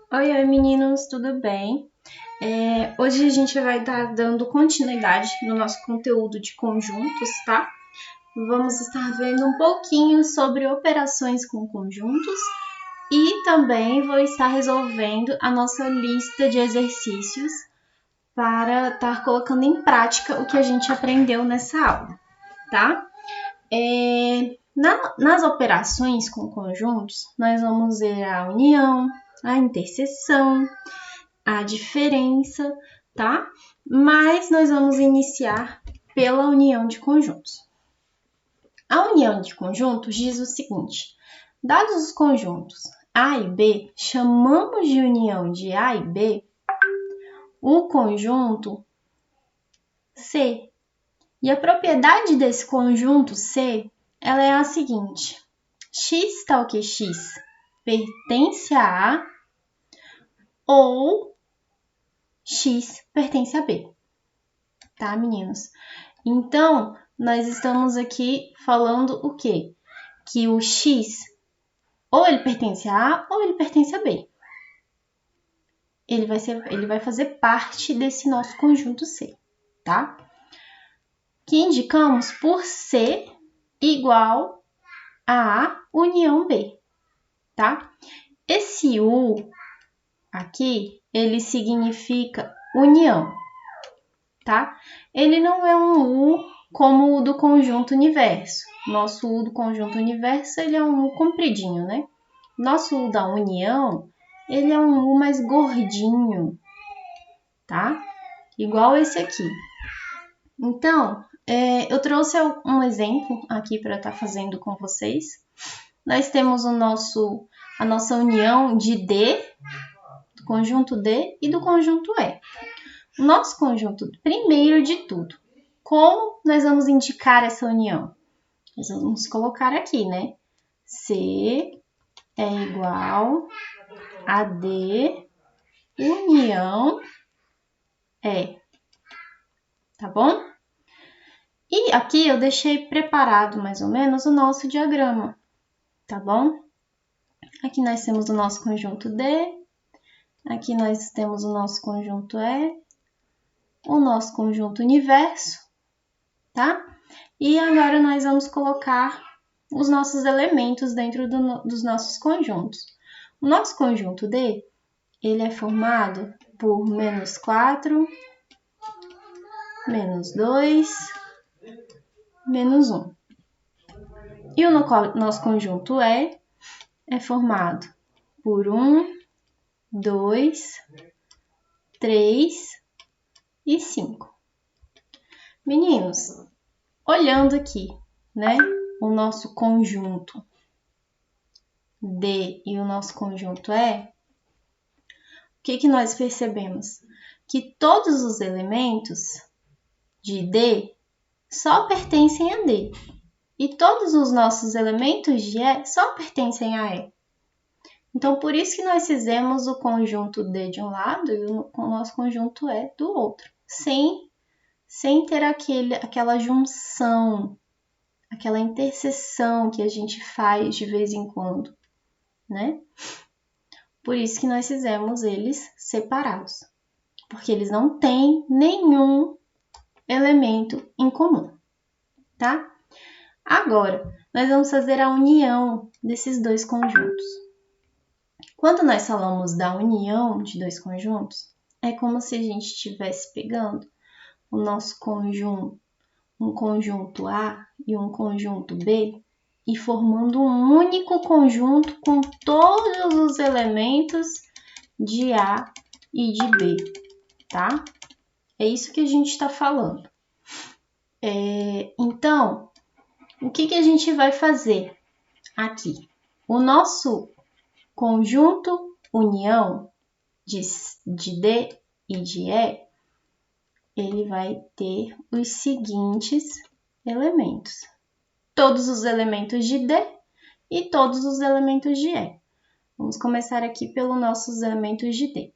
Oi, oi meninos, tudo bem? Hoje a gente vai estar dando continuidade no nosso conteúdo de conjuntos, tá? Vamos estar vendo um pouquinho sobre operações com conjuntos e também vou estar resolvendo a nossa lista de exercícios para estar colocando em prática o que a gente aprendeu nessa aula, tá? Nas operações com conjuntos, nós vamos ver a união, a interseção, a diferença, tá? Mas nós vamos iniciar pela união de conjuntos. A união de conjuntos diz o seguinte: dados os conjuntos A e B, chamamos de união de A e B o conjunto C. E a propriedade desse conjunto C, ela é a seguinte: x tal que x pertence a A ou x pertence a B. Tá, meninos? Então, nós estamos aqui falando o quê? Que o x ou ele pertence a A ou ele pertence a B. Ele vai fazer parte desse nosso conjunto C, tá? Que indicamos por C igual a união B, tá? Esse U aqui, ele significa união, tá? Ele não é um U como o do conjunto universo. Nosso U do conjunto universo, ele é um U compridinho, né? Nosso U da união, ele é um U mais gordinho, tá? Igual esse aqui. Então, eu trouxe um exemplo aqui para estar fazendo com vocês. Nós temos a nossa união de D, do conjunto D e do conjunto E. O nosso conjunto, primeiro de tudo, como nós vamos indicar essa união? Nós vamos colocar aqui, né? C é igual a D união E. Tá bom? E aqui eu deixei preparado mais ou menos o nosso diagrama, tá bom? Aqui nós temos o nosso conjunto D, aqui nós temos o nosso conjunto E, o nosso conjunto universo, tá? E agora nós vamos colocar os nossos elementos dentro dos nossos conjuntos. O nosso conjunto D, ele é formado por -4, -2, -1. E o nosso conjunto E é formado por 1, 2, 3 e 5. Meninos, olhando aqui, né, o nosso conjunto D e o nosso conjunto E, o que nós percebemos? Que todos os elementos de D só pertencem a D. E todos os nossos elementos de E só pertencem a E. Então, por isso que nós fizemos o conjunto D de um lado e o nosso conjunto E do outro, sem ter aquela junção, aquela interseção que a gente faz de vez em quando, né? Por isso que nós fizemos eles separados, porque eles não têm nenhum elemento em comum, tá? Agora, nós vamos fazer a união desses dois conjuntos. Quando nós falamos da união de dois conjuntos, é como se a gente estivesse pegando o nosso conjunto, um conjunto A e um conjunto B, e formando um único conjunto com todos os elementos de A e de B, tá? É isso que a gente está falando. Então, o que a gente vai fazer aqui? O nosso conjunto união de D e de E, ele vai ter os seguintes elementos. Todos os elementos de D e todos os elementos de E. Vamos começar aqui pelos nossos elementos de D.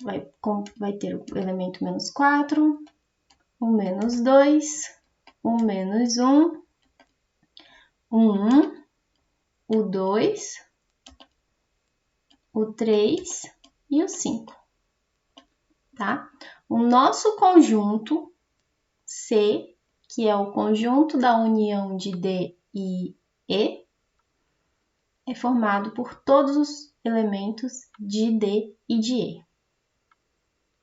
Vai ter o elemento -4, o -2, o -1, o 1, o 2, o 3 e o 5, tá? O nosso conjunto C, que é o conjunto da união de D e E, é formado por todos os elementos de D e de E.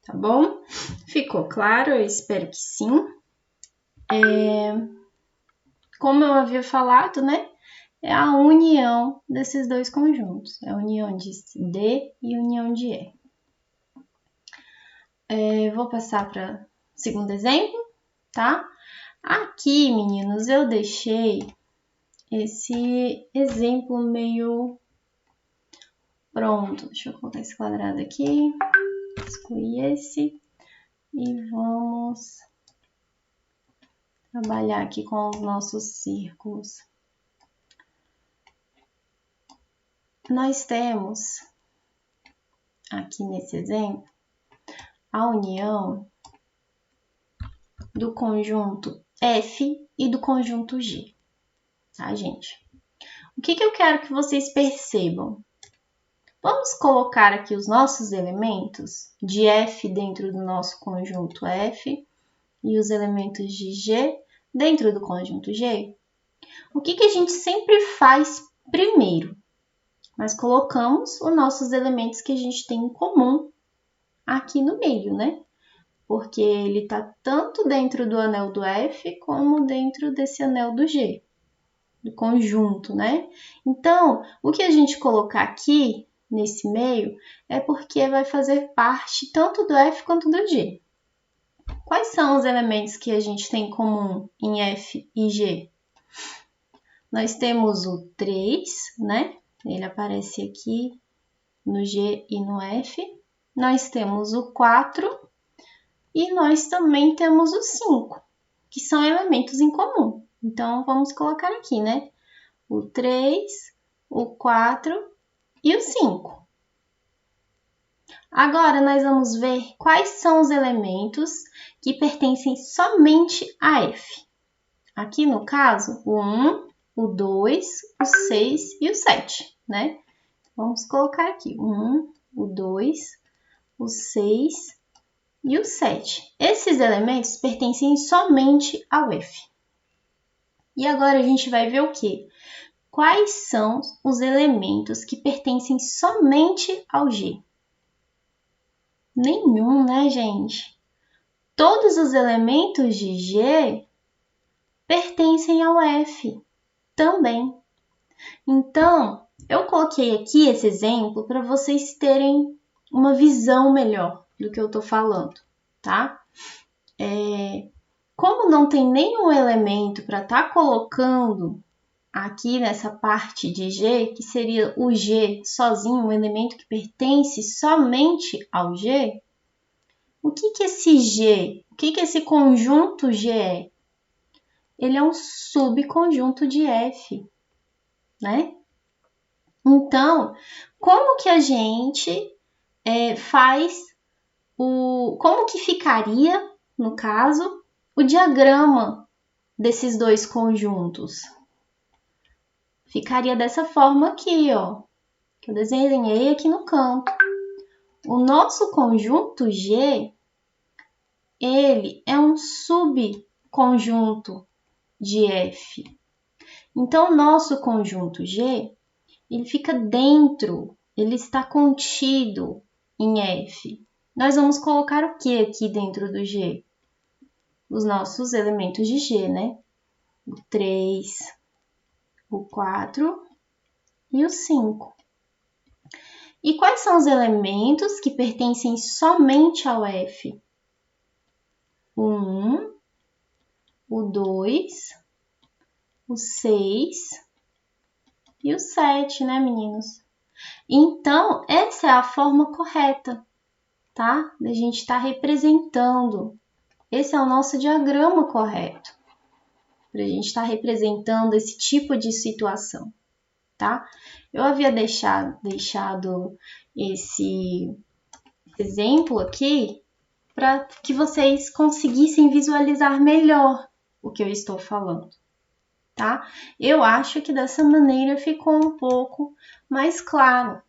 Tá bom? Ficou claro? Eu espero que sim. Como eu havia falado, né? É a união desses dois conjuntos. É a união de D e união de E. Vou passar para o segundo exemplo, tá? Aqui, meninos, eu deixei esse exemplo meio pronto. Deixa eu colocar esse quadrado aqui, excluir esse e vamos trabalhar aqui com os nossos círculos. Nós temos aqui nesse exemplo a união do conjunto F e do conjunto G, tá, gente? O que eu quero que vocês percebam? Vamos colocar aqui os nossos elementos de F dentro do nosso conjunto F e os elementos de G dentro do conjunto G. O que a gente sempre faz primeiro? Nós colocamos os nossos elementos que a gente tem em comum aqui no meio, né? Porque ele está tanto dentro do anel do F como dentro desse anel do G, do conjunto, né? Então, o que a gente colocar aqui nesse meio é porque vai fazer parte tanto do F quanto do G. Quais são os elementos que a gente tem em comum em F e G? Nós temos o 3, né? Ele aparece aqui no G e no F. Nós temos o 4 e nós também temos o 5, que são elementos em comum. Então, vamos colocar aqui, né? O 3, o 4 e o 5. Agora, nós vamos ver quais são os elementos que pertencem somente a F. Aqui, no caso, o 1, o 2, o 6 e o 7, né? Vamos colocar aqui o 1, o 2, o 6 e o 7. Esses elementos pertencem somente ao F. E agora a gente vai ver o quê? Quais são os elementos que pertencem somente ao G? Nenhum, né, gente? Todos os elementos de G pertencem ao F também. Então, eu coloquei aqui esse exemplo para vocês terem uma visão melhor do que eu estou falando, tá? Como não tem nenhum elemento para estar colocando aqui nessa parte de G, que seria o G sozinho, um elemento que pertence somente ao G, o que esse G, o que esse conjunto G é? Ele é um subconjunto de F, né? Então, como que a gente como que ficaria, no caso, o diagrama desses dois conjuntos? Ficaria dessa forma aqui, ó, que eu desenhei aqui no canto. O nosso conjunto G, ele é um subconjunto de F. Então, o nosso conjunto G, ele fica dentro, ele está contido em F. Nós vamos colocar o que aqui dentro do G? Os nossos elementos de G, né? O 3, o 4 e o 5. E quais são os elementos que pertencem somente ao F? O 1, o 2, o 6 e o 7, né, meninos? Então, essa é a forma correta, tá? Da gente estar representando. Esse é o nosso diagrama correto, para a gente estar representando esse tipo de situação, tá? Eu havia deixado esse exemplo aqui para que vocês conseguissem visualizar melhor o que eu estou falando, tá? Eu acho que dessa maneira ficou um pouco mais claro,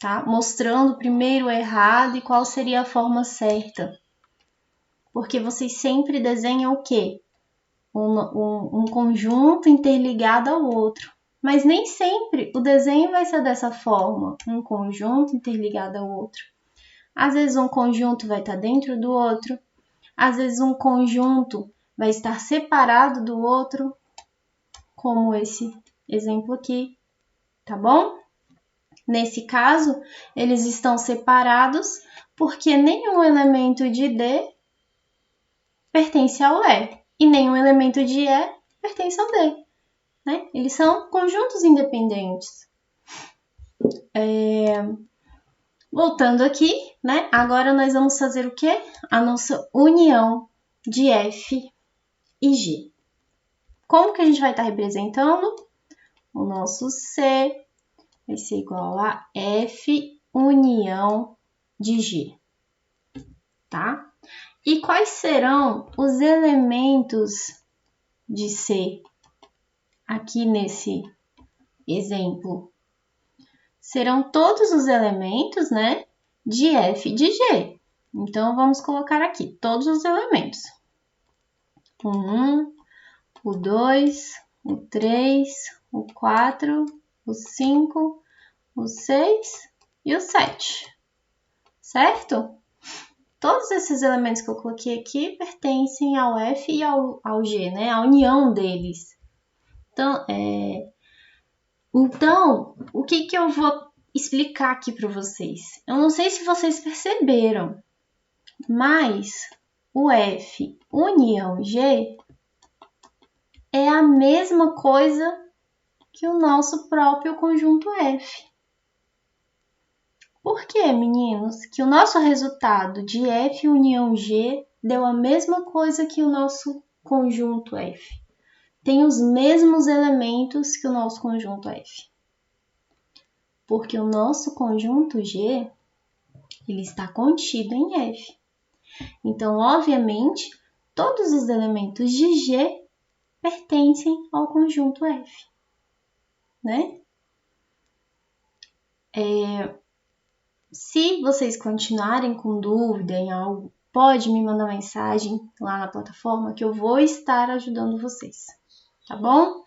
tá? Mostrando primeiro o errado e qual seria a forma certa. Porque vocês sempre desenham o quê? Um conjunto interligado ao outro. Mas nem sempre o desenho vai ser dessa forma, um conjunto interligado ao outro. Às vezes um conjunto vai estar dentro do outro, às vezes um conjunto vai estar separado do outro, como esse exemplo aqui, tá bom? Nesse caso, eles estão separados porque nenhum elemento de D pertence ao E e nenhum elemento de E pertence ao D. Né? Eles são conjuntos independentes. Voltando aqui, né? Agora nós vamos fazer o quê? A nossa união de F e G. Como que a gente vai estar representando? O nosso C vai ser igual a F união de G, tá? E quais serão os elementos de C aqui nesse exemplo? Serão todos os elementos, né, de F e de G. Então, vamos colocar aqui todos os elementos. O 1, o 2, o 3, o 4, o 5, o 6 e o 7, certo? Todos esses elementos que eu coloquei aqui pertencem ao F e ao G, né? A união deles. Então, o que eu vou explicar aqui para vocês? Eu não sei se vocês perceberam, mas o F união G é a mesma coisa que o nosso próprio conjunto F. Por que, meninos, que o nosso resultado de F união G deu a mesma coisa que o nosso conjunto F? Tem os mesmos elementos que o nosso conjunto F. Porque o nosso conjunto G, ele está contido em F. Então, obviamente, todos os elementos de G pertencem ao conjunto F, né? Se vocês continuarem com dúvida em algo, pode me mandar mensagem lá na plataforma que eu vou estar ajudando vocês, tá bom?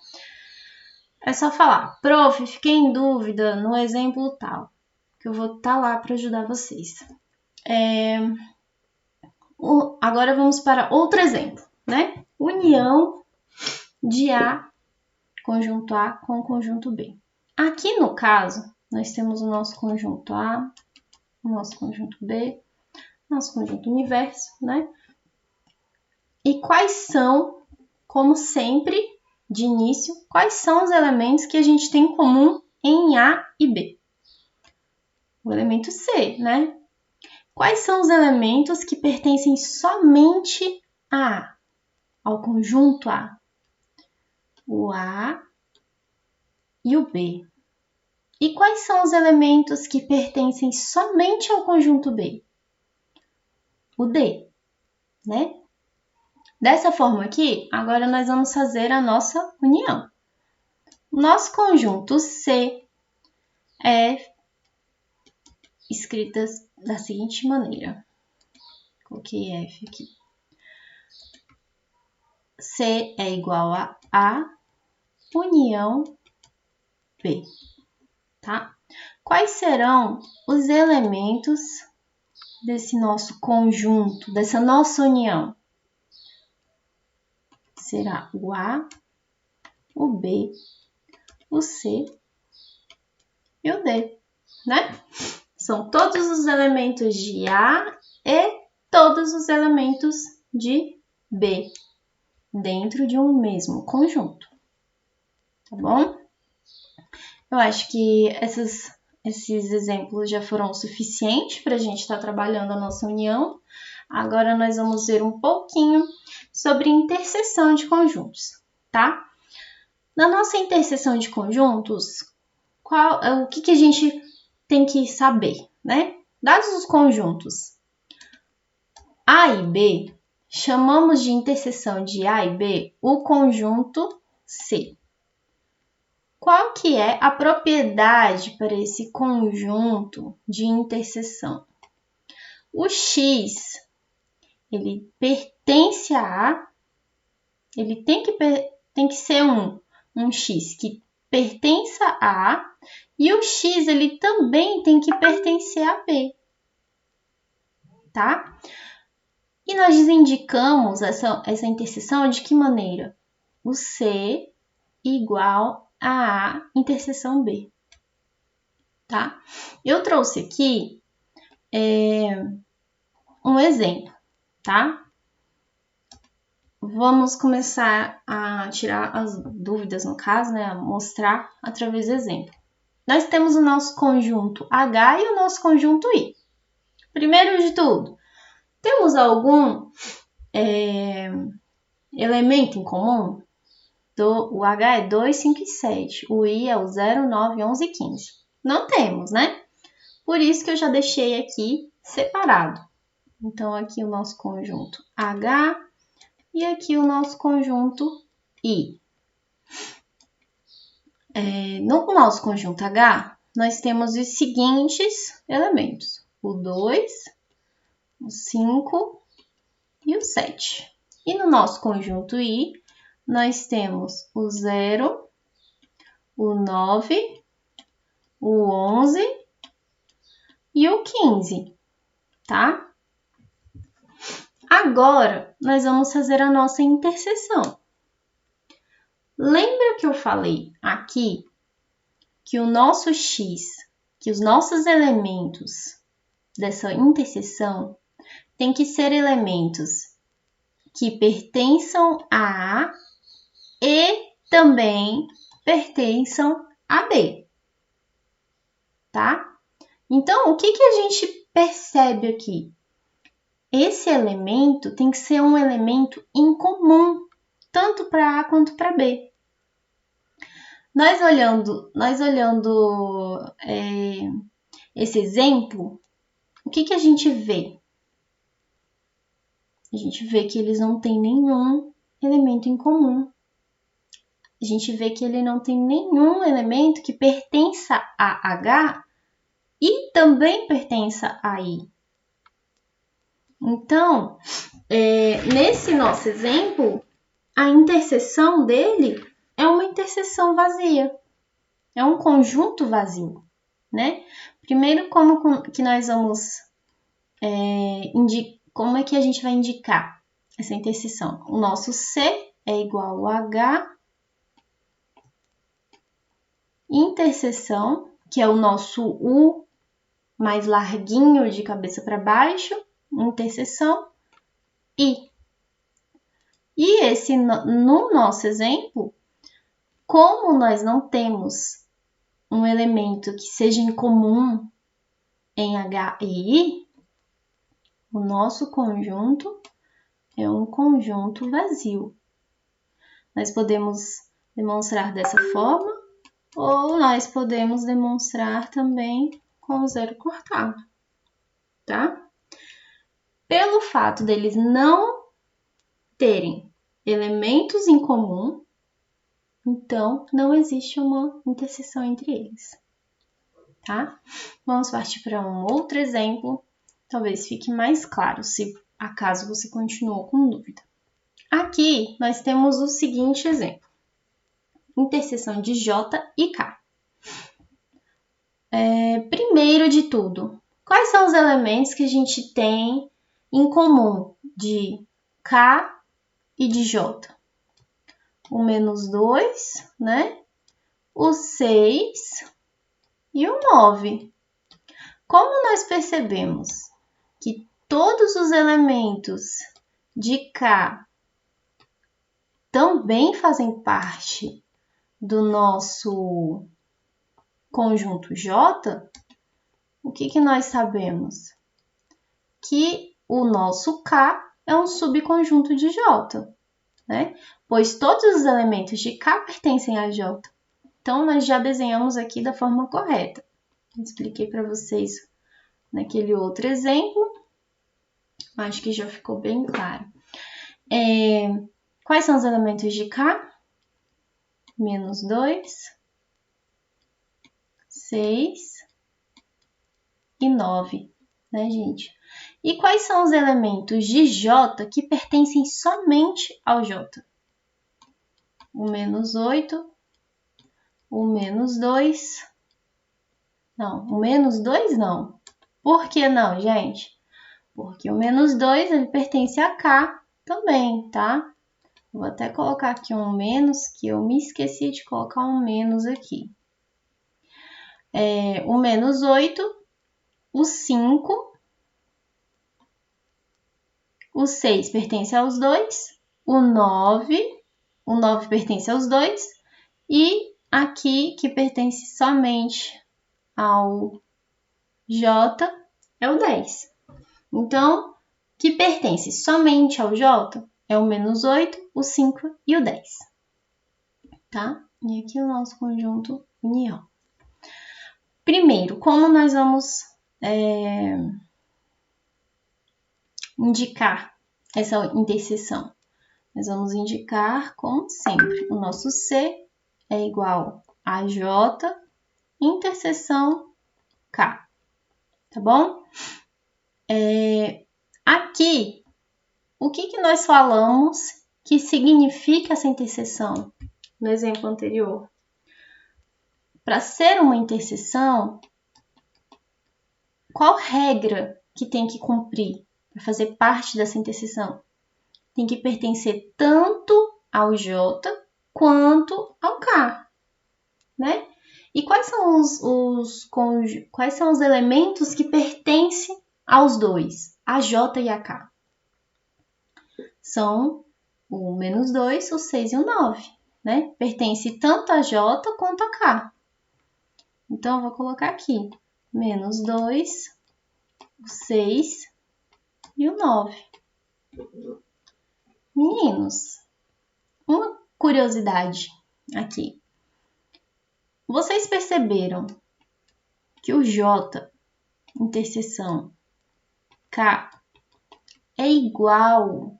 É só falar, prof, fiquei em dúvida no exemplo tal, que eu vou estar lá para ajudar vocês. Agora vamos para outro exemplo, né? União de A, conjunto A com o conjunto B. Aqui no caso, nós temos o nosso conjunto A, o nosso conjunto B, nosso conjunto universo, né? E quais são, como sempre, de início, quais são os elementos que a gente tem em comum em A e B? O elemento C, né? Quais são os elementos que pertencem somente a A, ao conjunto A? O A e o B. E quais são os elementos que pertencem somente ao conjunto B? O D, né? Dessa forma aqui, agora nós vamos fazer a nossa união. Nosso conjunto C é escrito da seguinte maneira. Coloquei F aqui. C é igual a A união B, tá? Quais serão os elementos desse nosso conjunto, dessa nossa união? Será o A, o B, o C e o D, né? São todos os elementos de A e todos os elementos de B dentro de um mesmo conjunto, tá bom? Eu acho que esses exemplos já foram o suficiente para a gente estar trabalhando a nossa união. Agora nós vamos ver um pouquinho sobre interseção de conjuntos, tá? Na nossa interseção de conjuntos, o que a gente tem que saber, né? Dados os conjuntos A e B, chamamos de interseção de A e B o conjunto C. qual que é a propriedade para esse conjunto de interseção? O x, ele pertence a A, ele tem que ser um x que pertença a A, e o x, ele também tem que pertencer a B, tá? E nós indicamos essa interseção de que maneira? O C igual a A interseção B, tá? Eu trouxe aqui um exemplo, tá? Vamos começar a tirar as dúvidas, no caso, né? A mostrar através do exemplo. Nós temos o nosso conjunto H e o nosso conjunto I. Primeiro de tudo, temos algum elemento em comum? O H é 2, 5 e 7. O I é o 0, 9, 11 e 15. Não temos, né? Por isso que eu já deixei aqui separado. Então, aqui o nosso conjunto H e aqui o nosso conjunto I. No nosso conjunto H, nós temos os seguintes elementos. O 2, o 5 e o 7. E no nosso conjunto I, nós temos o 0, o 9, o 11 e o 15, tá? Agora, nós vamos fazer a nossa interseção. Lembra que eu falei aqui que o nosso x, que os nossos elementos dessa interseção tem que ser elementos que pertençam a A e também pertençam a B, tá? Então, o que a gente percebe aqui? Esse elemento tem que ser um elemento em comum, tanto para A quanto para B. Nós olhando esse exemplo, o que a gente vê? A gente vê que eles não têm nenhum elemento em comum. A gente vê que ele não tem nenhum elemento que pertença a H e também pertença a I. Então, nesse nosso exemplo, a interseção dele é uma interseção vazia. É um conjunto vazio, né? Primeiro, como que nós vamos como é que a gente vai indicar essa interseção? O nosso C é igual a H interseção, que é o nosso U mais larguinho de cabeça para baixo, interseção I. E esse, no nosso exemplo, como nós não temos um elemento que seja em comum em H e I, o nosso conjunto é um conjunto vazio. Nós podemos demonstrar dessa forma, ou nós podemos demonstrar também com o zero cortado, tá? Pelo fato deles não terem elementos em comum, então não existe uma interseção entre eles, tá? Vamos partir para um outro exemplo, talvez fique mais claro, se acaso você continuou com dúvida. Aqui nós temos o seguinte exemplo: interseção de J e K. Primeiro de tudo, quais são os elementos que a gente tem em comum de K e de J? O -2, né? O 6 e o 9. Como nós percebemos que todos os elementos de K também fazem parte do nosso conjunto J, o que nós sabemos? Que o nosso K é um subconjunto de J, né? Pois todos os elementos de K pertencem a J. Então, nós já desenhamos aqui da forma correta. Eu expliquei para vocês naquele outro exemplo. Acho que já ficou bem claro. Quais são os elementos de K? -2, 6 e 9, né, gente? E quais são os elementos de J que pertencem somente ao J? O menos 8, o menos 2. Não, o menos 2 não. Por que não, gente? Porque o menos 2 ele pertence a K também, tá? Vou até colocar aqui um menos, que eu me esqueci de colocar um menos aqui. O menos 8, o 5, o 6 pertence aos dois, o 9 pertence aos dois, e aqui, que pertence somente ao J, é o 10. Então, que pertence somente ao J é o menos 8, o 5 e o 10. Tá? E aqui o nosso conjunto união. Primeiro, como nós vamos indicar essa interseção? Nós vamos indicar, como sempre, o nosso C é igual a J, interseção K. Tá bom? Aqui, o que nós falamos que significa essa interseção? No exemplo anterior. Para ser uma interseção, qual regra que tem que cumprir para fazer parte dessa interseção? Tem que pertencer tanto ao J quanto ao K, né? E quais são os elementos que pertencem aos dois, a J e a K? São o menos 2, o 6 e o 9, né? Pertence tanto a J quanto a K. Então, eu vou colocar aqui, menos 2, o 6 e o 9. Meninos, uma curiosidade aqui. Vocês perceberam que o J, interseção K, é igual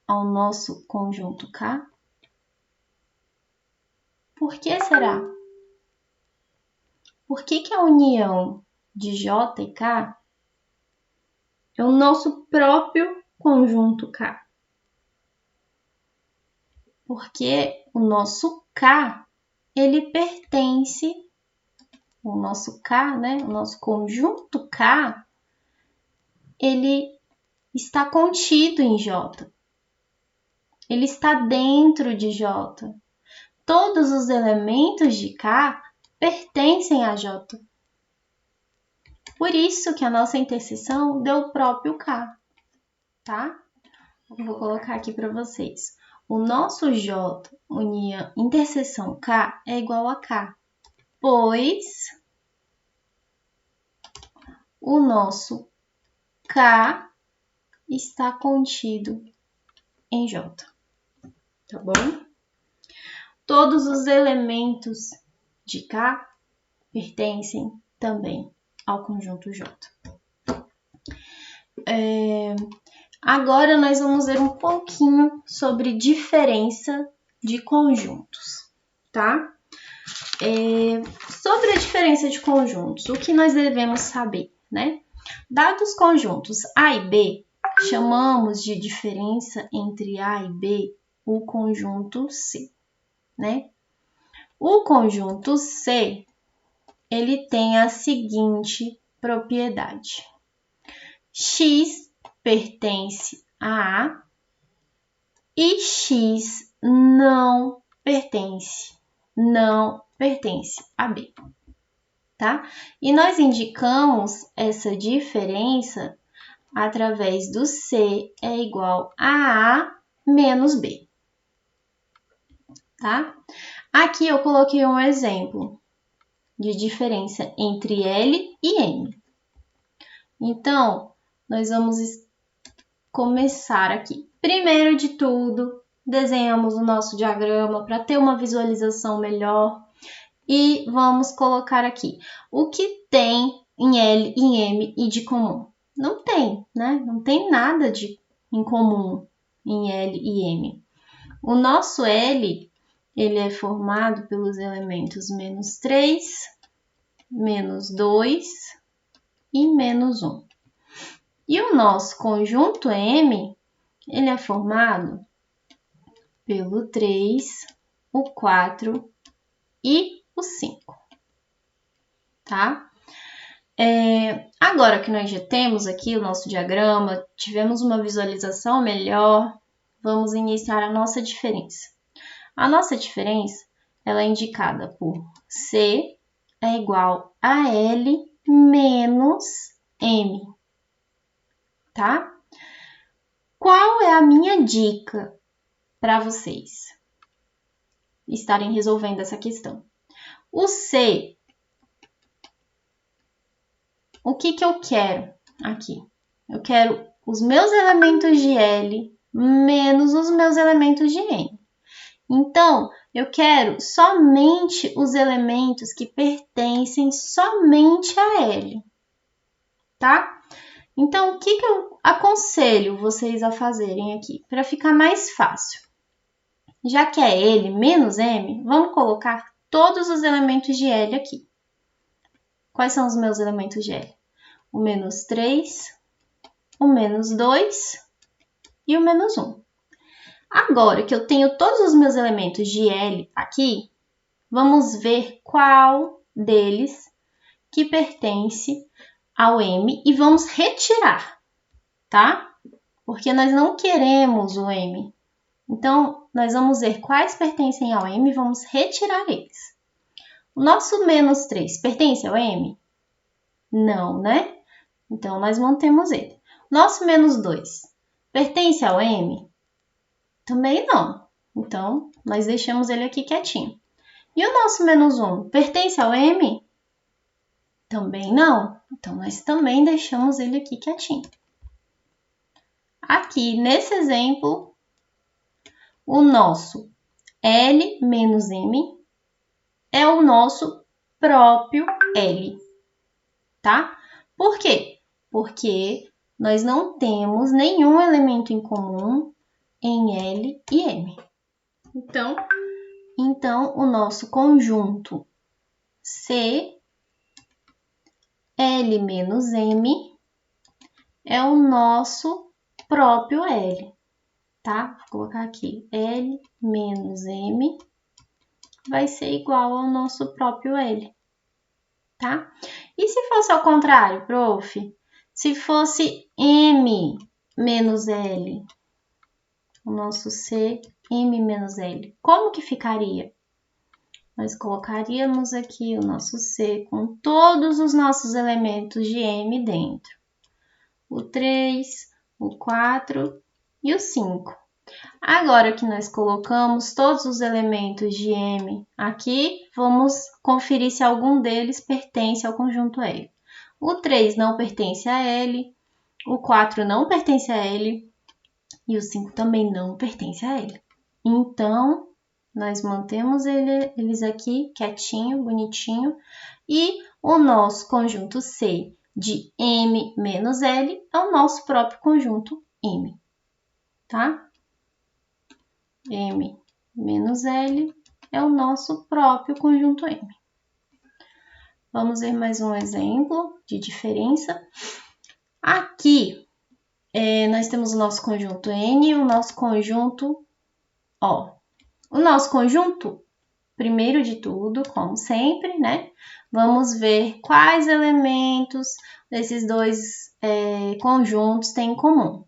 ao nosso conjunto K? Por que será? Por que a união de J e K é o nosso próprio conjunto K? Porque o nosso K, ele pertence, o nosso K, né? O nosso conjunto K, ele está contido em J. Ele está dentro de J. Todos os elementos de K pertencem a J. Por isso que a nossa interseção deu o próprio K, tá? Vou colocar aqui para vocês. O nosso J, interseção K, é igual a K, pois o nosso K está contido em J, tá bom? Todos os elementos de K pertencem também ao conjunto J. Agora nós vamos ver um pouquinho sobre diferença de conjuntos, tá? Sobre a diferença de conjuntos, o que nós devemos saber, né? Dados os conjuntos A e B, chamamos de diferença entre A e B o conjunto C, né? O conjunto C, ele tem a seguinte propriedade. X pertence a A e X não pertence a B, tá? E nós indicamos essa diferença através do C é igual a A menos B, tá? Aqui eu coloquei um exemplo de diferença entre L e M. Então, nós vamos começar aqui. Primeiro de tudo, desenhamos o nosso diagrama para ter uma visualização melhor e vamos colocar aqui o que tem em L e M e de comum. Não tem, né? Não tem nada em comum em L e M. O nosso L, ele é formado pelos elementos menos 3, menos 2 e menos 1. E o nosso conjunto M, ele é formado pelo 3, o 4 e o 5, tá? Agora que nós já temos aqui o nosso diagrama, tivemos uma visualização melhor, vamos iniciar a nossa diferença. A nossa diferença, ela é indicada por C é igual a L menos M, tá? Qual é a minha dica para vocês estarem resolvendo essa questão? O C, o que eu quero aqui? Eu quero os meus elementos de L menos os meus elementos de M. Então, eu quero somente os elementos que pertencem somente a L, tá? Então, o que eu aconselho vocês a fazerem aqui? Para ficar mais fácil. Já que é L menos M, vamos colocar todos os elementos de L aqui. Quais são os meus elementos de L? O menos 3, o menos 2 e o menos 1. Agora que eu tenho todos os meus elementos de L aqui, vamos ver qual deles que pertence ao M e vamos retirar, tá? Porque nós não queremos o M. Então, nós vamos ver quais pertencem ao M e vamos retirar eles. O nosso menos 3 pertence ao M? Não, né? Então, nós mantemos ele. Nosso menos 2 pertence ao M? Também não. Então, nós deixamos ele aqui quietinho. E o nosso menos 1 pertence ao M? Também não. Então, nós também deixamos ele aqui quietinho. Aqui, nesse exemplo, o nosso L menos M é o nosso próprio L, tá? Por quê? Porque nós não temos nenhum elemento em comum em L e M. Então o nosso conjunto C, L menos M, é o nosso próprio L, tá? Vou colocar aqui, L menos M vai ser igual ao nosso próprio L, tá? E se fosse ao contrário, prof? Se fosse M menos L, o nosso C, M menos L, como que ficaria? Nós colocaríamos aqui o nosso C com todos os nossos elementos de M dentro. O 3, o 4 e o 5. Agora que nós colocamos todos os elementos de M aqui, vamos conferir se algum deles pertence ao conjunto L. O 3 não pertence a L, o 4 não pertence a L e o 5 também não pertence a L. Então, nós mantemos eles aqui quietinho, bonitinho, e o nosso conjunto C de M menos L é o nosso próprio conjunto M, tá? M menos L é o nosso próprio conjunto M. Vamos ver mais um exemplo de diferença. Aqui, nós temos o nosso conjunto N e o nosso conjunto O. O nosso conjunto, primeiro de tudo, como sempre, né? Vamos ver quais elementos desses dois conjuntos têm em comum.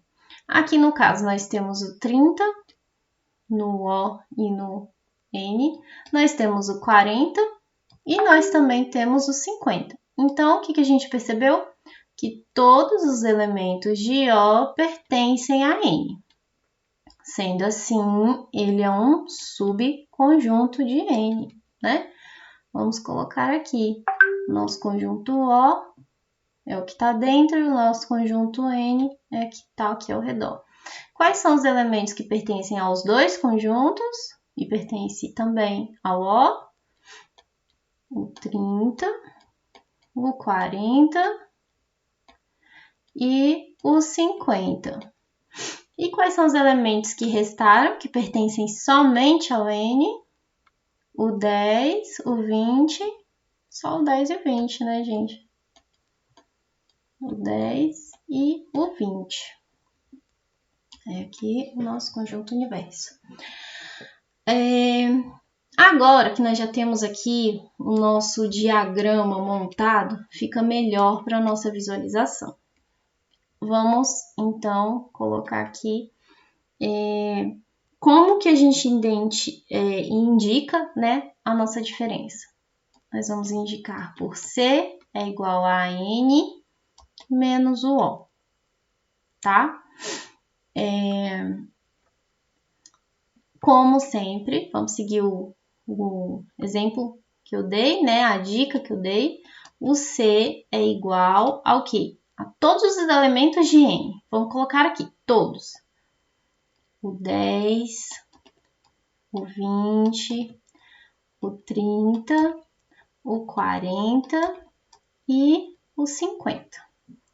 Aqui, no caso, nós temos o 30 no O e no N. Nós temos o 40 e nós também temos o 50. Então, o que a gente percebeu? Que todos os elementos de O pertencem a N. Sendo assim, ele é um subconjunto de N, né? Vamos colocar aqui, nosso conjunto O é o que está dentro e o nosso conjunto N é o que está aqui ao redor. Quais são os elementos que pertencem aos dois conjuntos e pertencem também ao O? O 30, o 40 e o 50. E quais são os elementos que restaram, que pertencem somente ao N? O 10, o 20 só o 10 e o 20, né, gente? O 10 e o 20. É aqui o nosso conjunto universo. Agora que nós já temos aqui o nosso diagrama montado, fica melhor para a nossa visualização. Vamos, então, colocar aqui como que a gente indica, né, a nossa diferença. Nós vamos indicar por C é igual a N menos o O, tá? Como sempre, vamos seguir o exemplo que eu dei, né? A dica que eu dei. O C é igual ao quê? A todos os elementos de N. Vamos colocar aqui, todos. O 10, o 20, o 30, o 40 e o 50.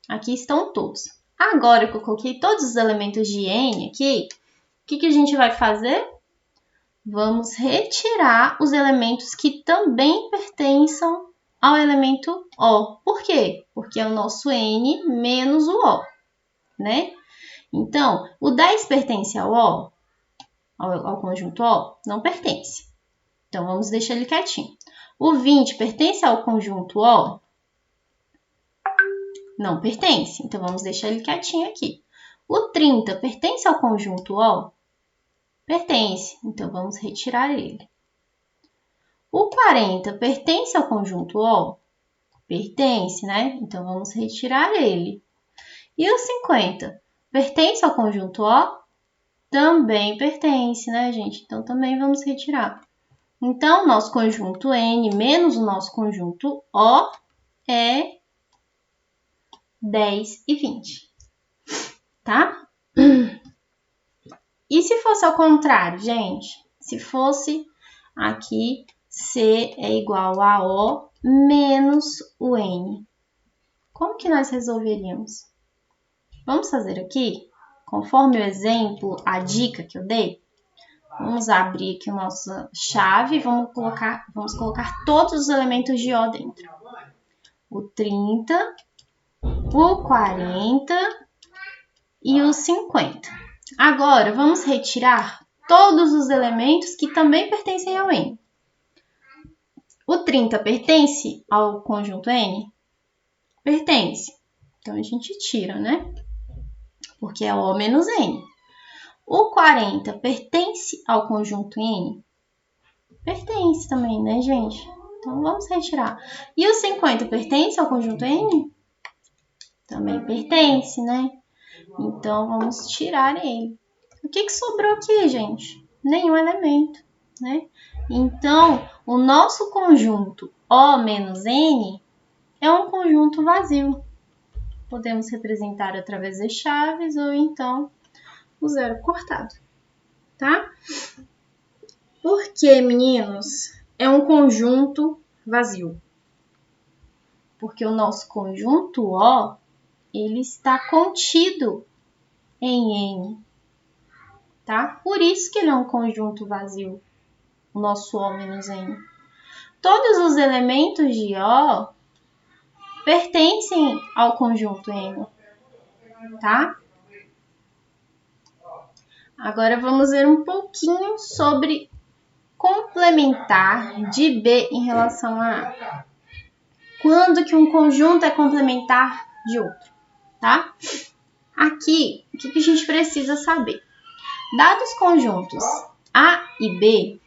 Aqui estão todos. Agora que eu coloquei todos os elementos de N aqui, o que a gente vai fazer? Vamos retirar os elementos que também pertençam ao elemento O. Por quê? Porque é o nosso N menos o O, né? Então, o 10 pertence ao O? Ao conjunto O? Não pertence. Então, vamos deixar ele quietinho. O 20 pertence ao conjunto O? Não pertence. Então, vamos deixar ele quietinho aqui. O 30 pertence ao conjunto O? Pertence, então vamos retirar ele. O 40 pertence ao conjunto O? Pertence, né? Então vamos retirar ele. E o 50 pertence ao conjunto O? Também pertence, né, gente? Então também vamos retirar. Então, nosso conjunto N menos o nosso conjunto O é 10 e 20, tá? E se fosse ao contrário, gente? Se fosse aqui C é igual a O menos o N. Como que nós resolveríamos? Vamos fazer aqui, conforme o exemplo, a dica que eu dei. Vamos abrir aqui a nossa chave e vamos colocar todos os elementos de O dentro. O 30, o 40 e o 50. Agora, vamos retirar todos os elementos que também pertencem ao N. O 30 pertence ao conjunto N? Pertence. Então, a gente tira, né? Porque é O menos N. O 40 pertence ao conjunto N? Pertence também, né, gente? Então, vamos retirar. E o 50 pertence ao conjunto N? Também pertence, né? Então, vamos tirar ele. O que sobrou aqui, gente? Nenhum elemento, né? Então, o nosso conjunto O menos N é um conjunto vazio. Podemos representar através das chaves ou então o zero cortado, tá? Por que, meninos, é um conjunto vazio? Porque o nosso conjunto O, ele está contido em N, tá? Por isso que ele é um conjunto vazio, o nosso O menos N. Todos os elementos de O pertencem ao conjunto N, tá? Agora vamos ver um pouquinho sobre complementar de B em relação a A. Quando que um conjunto é complementar de outro, tá? Aqui, o que a gente precisa saber? Dados conjuntos A e B,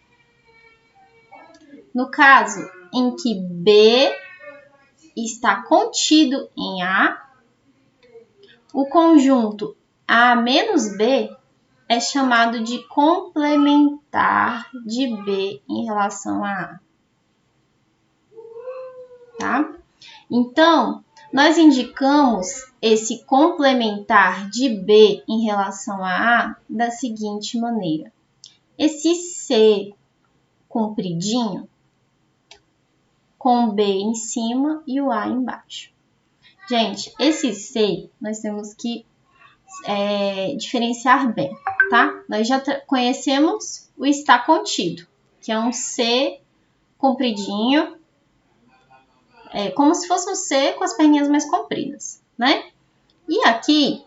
no caso em que B está contido em A, o conjunto A menos B é chamado de complementar de B em relação a A. Tá? Então, nós indicamos esse complementar de B em relação a A da seguinte maneira. Esse C compridinho com B em cima e o A embaixo. Gente, esse C nós temos que diferenciar bem, tá? Nós já conhecemos o está contido, que é um C compridinho como se fosse um C com as perninhas mais compridas, né? E aqui,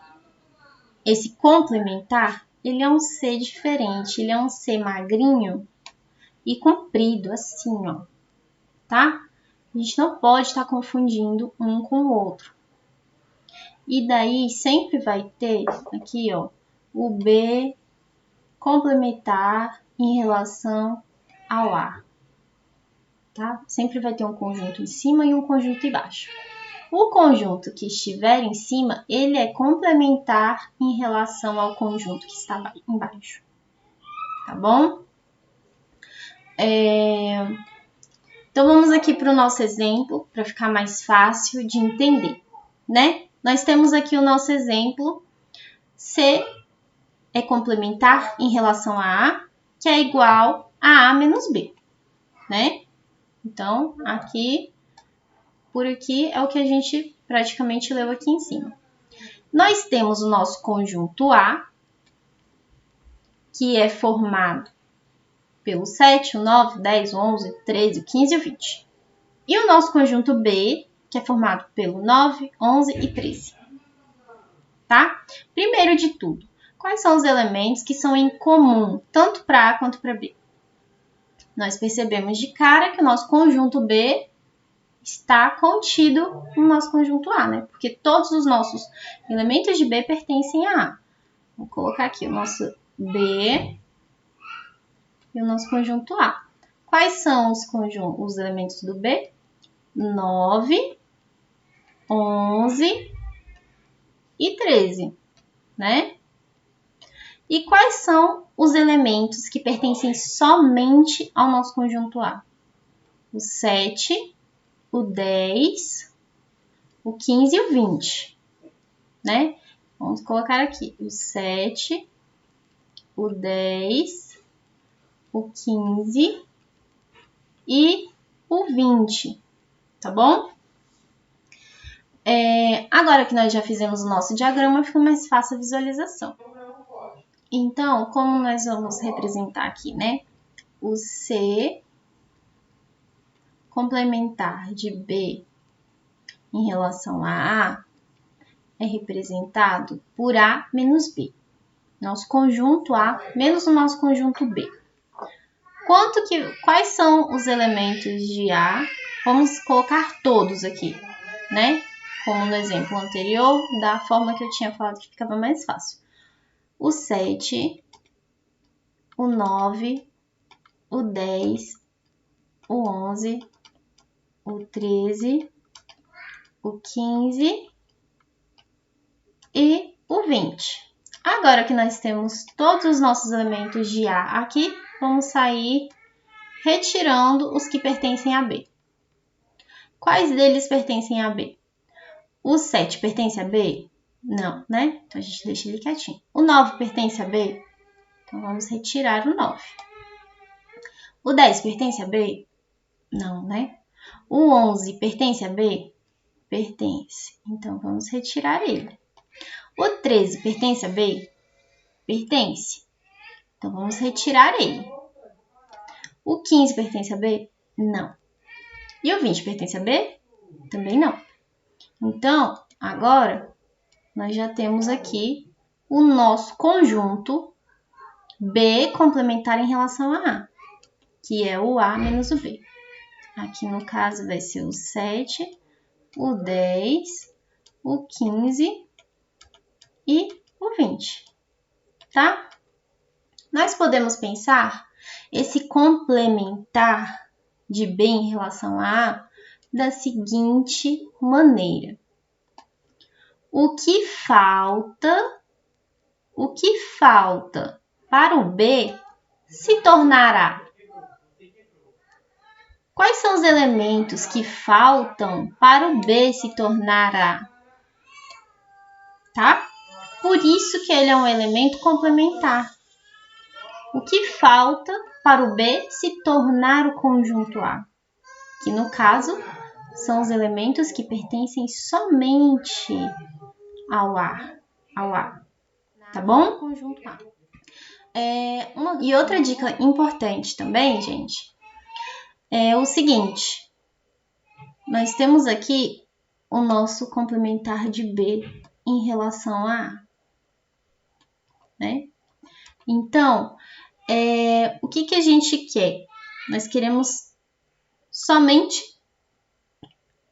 esse complementar, ele é um C diferente, ele é um C magrinho e comprido, assim, ó, tá? A gente não pode estar confundindo um com o outro. E daí, sempre vai ter aqui, ó, o B complementar em relação ao A, tá? Sempre vai ter um conjunto em cima e um conjunto embaixo. O conjunto que estiver em cima, ele é complementar em relação ao conjunto que está embaixo, tá bom? Então, vamos aqui para o nosso exemplo, para ficar mais fácil de entender, né? Nós temos aqui o nosso exemplo, C é complementar em relação a A, que é igual a A menos B, né? Então, aqui, por aqui, é o que a gente praticamente leu aqui em cima. Nós temos o nosso conjunto A, que é formado pelo 7, o 9, o 10, o 11, o 13, o 15 e o 20. E o nosso conjunto B, que é formado pelo 9, 11 e 13. Tá? Primeiro de tudo, quais são os elementos que são em comum, tanto para A quanto para B? Nós percebemos de cara que o nosso conjunto B está contido no nosso conjunto A, né? Porque todos os nossos elementos de B pertencem a A. Vou colocar aqui o nosso B e o nosso conjunto A. Quais são os elementos do B? 9, 11 e 13, né? E quais são os elementos que pertencem somente ao nosso conjunto A? O 7, o 10, o 15 e o 20, né? Vamos colocar aqui o 7, o 10, o 15 e o 20, tá bom? Agora que nós já fizemos o nosso diagrama, fica mais fácil a visualização. Então, como nós vamos representar aqui, né? O C complementar de B em relação a A é representado por A menos B. Nosso conjunto A menos o nosso conjunto B. Quais são os elementos de A? Vamos colocar todos aqui, né? Como no exemplo anterior, da forma que eu tinha falado que ficava mais fácil. O 7, o 9, o 10, o 11, o 13, o 15 e o 20. Agora que nós temos todos os nossos elementos de A aqui, vamos sair retirando os que pertencem a B. Quais deles pertencem a B? O 7 pertence a B? Não, né? Então, a gente deixa ele quietinho. O 9 pertence a B? Então, vamos retirar o 9. O 10 pertence a B? Não, né? O 11 pertence a B? Pertence. Então, vamos retirar ele. O 13 pertence a B? Pertence. Então, vamos retirar ele. O 15 pertence a B? Não. E o 20 pertence a B? Também não. Então, agora, nós já temos aqui o nosso conjunto B complementar em relação a A, que é o A menos o B. Aqui, no caso, vai ser o 7, o 10, o 15 e o 20, tá? Nós podemos pensar esse complementar de B em relação a A da seguinte maneira. O que falta para o B se tornar A? Quais são os elementos que faltam para o B se tornar A? Tá? Por isso que ele é um elemento complementar. O que falta para o B se tornar o conjunto A? Que no caso são os elementos que pertencem somente ao A. Tá bom? Conjunto A. E outra dica importante também, gente, é o seguinte. nós temos aqui o nosso complementar de B em relação a A, né? Então, o que a gente quer? Nós queremos somente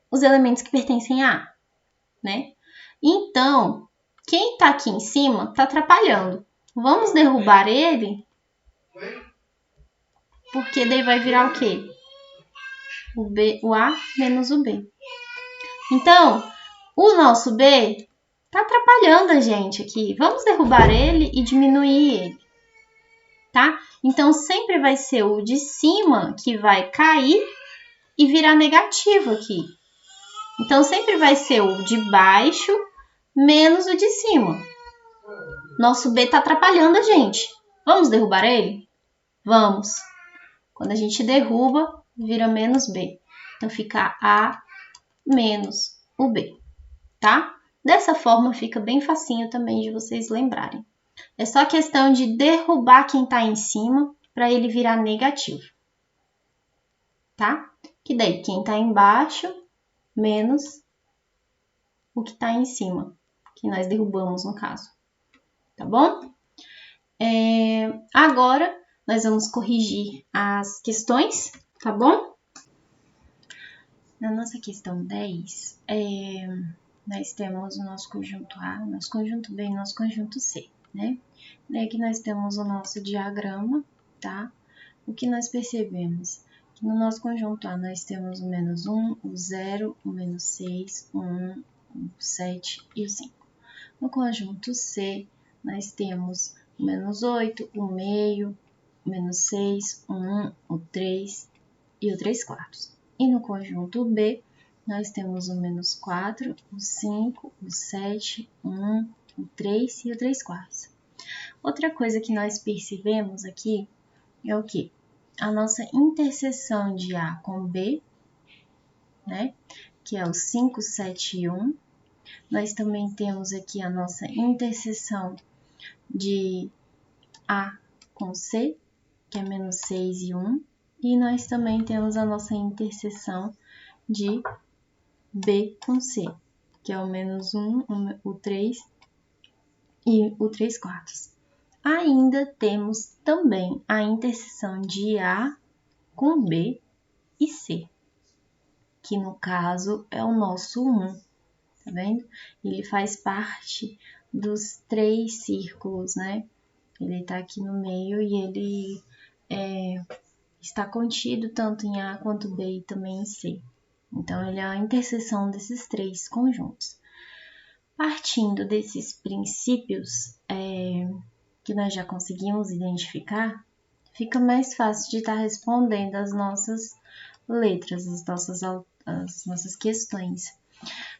os elementos que pertencem a A, né? Então, quem está aqui em cima está atrapalhando. Vamos derrubar ele, porque daí vai virar o quê? O A menos o B. Então, o nosso B está atrapalhando a gente aqui. Vamos derrubar ele e diminuir ele, tá? Então, sempre vai ser o de cima que vai cair e virar negativo aqui. Então, sempre vai ser o de baixo menos o de cima. Nosso B está atrapalhando a gente. Vamos derrubar ele? Vamos. Quando a gente derruba, vira menos B. Então, fica A menos o B, tá? Dessa forma, fica bem facinho também de vocês lembrarem. É só questão de derrubar quem está em cima para ele virar negativo, tá? Que daí, quem está embaixo menos o que está em cima, que nós derrubamos no caso, tá bom? Agora, nós vamos corrigir as questões, tá bom? Na nossa questão 10, nós temos o nosso conjunto A, nosso conjunto B e nosso conjunto C, né? Daí aqui nós temos o nosso diagrama, tá? O que nós percebemos? Que no nosso conjunto A nós temos o menos 1, o 0, o menos 6, o 1, o 7 e o 5. No conjunto C, nós temos o menos 8, o meio, o menos 6, o 1, o 3 e o 3 quartos. E no conjunto B, nós temos o menos 4, o 5, o 7, o 1, o 3 e o 3 quartos. Outra coisa que nós percebemos aqui é o quê? A nossa interseção de A com B, né? Que é o 5, 7 e 1. Nós também temos aqui a nossa interseção de A com C, que é menos 6 e 1. E nós também temos a nossa interseção de B com C, que é o menos 1, o 3 e o 3 quartos. Ainda temos também a interseção de A com B e C, que no caso é o nosso 1, tá vendo? Ele faz parte dos 3 círculos, né? Ele tá aqui no meio e ele está contido tanto em A quanto B e também em C. Então, ele é a interseção desses 3 conjuntos. Partindo desses princípios que nós já conseguimos identificar, fica mais fácil de estar respondendo as nossas letras, as nossas questões.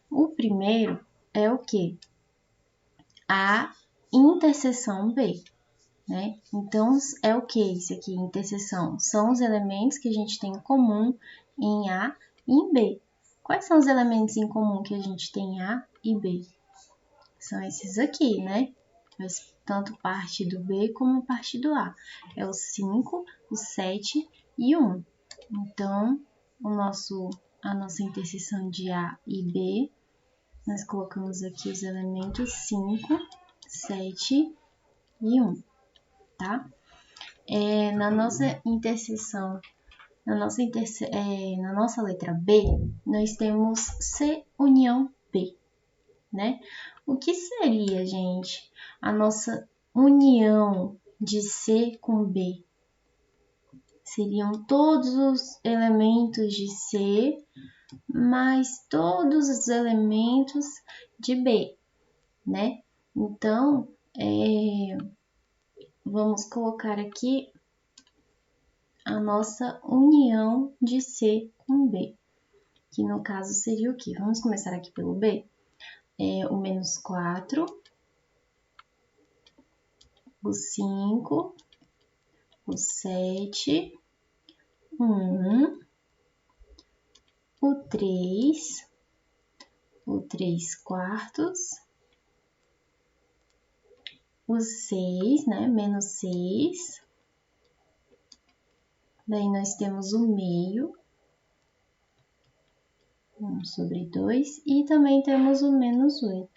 O primeiro é o quê? A interseção B, né? Então, é o que isso aqui, interseção? São os elementos que a gente tem em comum em A e em B. Quais são os elementos em comum que a gente tem em A e B? São esses aqui, né? Faz tanto parte do B como parte do A. É o 5, o 7 e o 1. Então, a nossa interseção de A e B, nós colocamos aqui os elementos 5, 7 e 1, tá? Na nossa interseção, na nossa letra B, nós temos C união B, né? O que seria, gente, a nossa união de C com B? Seriam todos os elementos de C mais todos os elementos de B, né? Então, vamos colocar aqui a nossa união de C com B, que no caso seria o quê? Vamos começar aqui pelo B. O menos 4, o 5, o 7, o 1, o 3, o 3 quartos, o 6, né? Menos 6. Daí nós temos o meio, 1 sobre 2, e também temos o menos 8.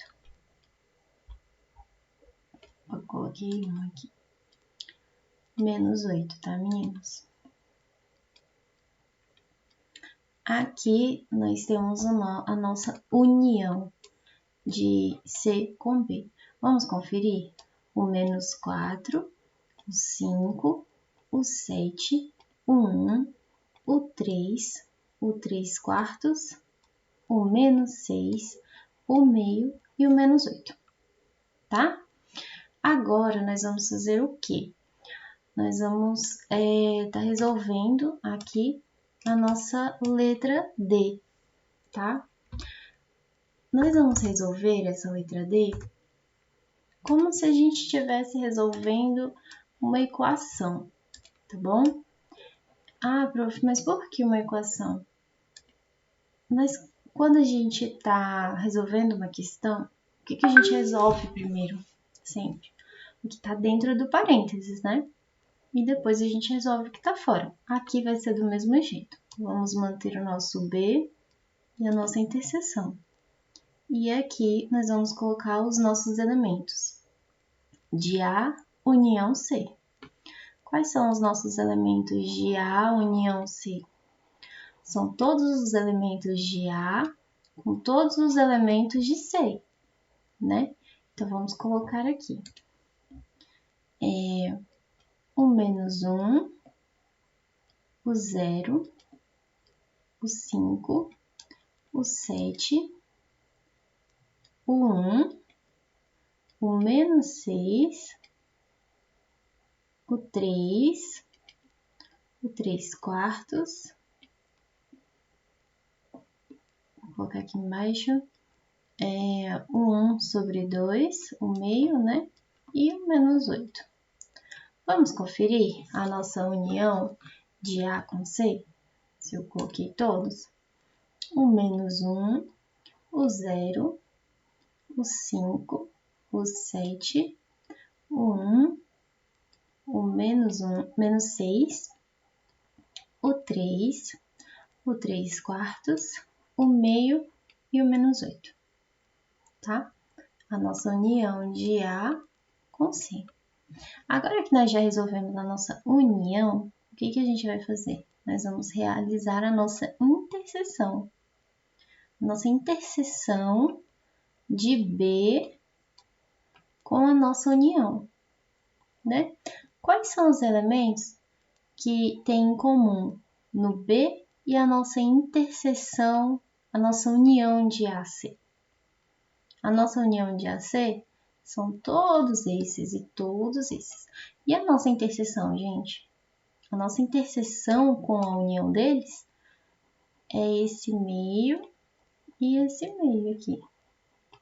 Eu coloquei 1 aqui. Menos 8, tá, meninos? Aqui nós temos a nossa união de C com B. Vamos conferir? O menos 4, o 5, o 7, o 1, o 3, o 3 quartos, o menos 6, o meio e o menos 8, tá? Agora, nós vamos fazer o quê? Nós vamos tá resolvendo aqui a nossa letra D, tá? Nós vamos resolver essa letra D como se a gente estivesse resolvendo uma equação, tá bom? Ah, prof, mas por que uma equação? Quando a gente está resolvendo uma questão, o que a gente resolve primeiro? Sempre. O que está dentro do parênteses, né? E depois a gente resolve o que está fora. Aqui vai ser do mesmo jeito. Vamos manter o nosso B e a nossa interseção. E aqui nós vamos colocar os nossos elementos de A união C. Quais são os nossos elementos de A união C? São todos os elementos de A com todos os elementos de C, né? Então, vamos colocar aqui. O menos 1, o 0, o 5, o 7, o 1, o menos 6, o 3, o 3 quartos, vou colocar aqui embaixo, o 1 sobre 2, o meio, né? E o menos 8. Vamos conferir a nossa união de A com C? Se eu coloquei todos. O menos 1, o 0, o 5, o 7, o 1, o menos 6, o 3 quartos, o meio e o menos 8, tá? A nossa união de A com C. Agora que nós já resolvemos a nossa união, o que a gente vai fazer? Nós vamos realizar a nossa interseção. Nossa interseção de B com a nossa união, né? Quais são os elementos que têm em comum no B e a nossa interseção, a nossa união de AC? A nossa união de AC são todos esses e todos esses. E a nossa interseção, gente? A nossa interseção com a união deles é esse meio e esse meio aqui,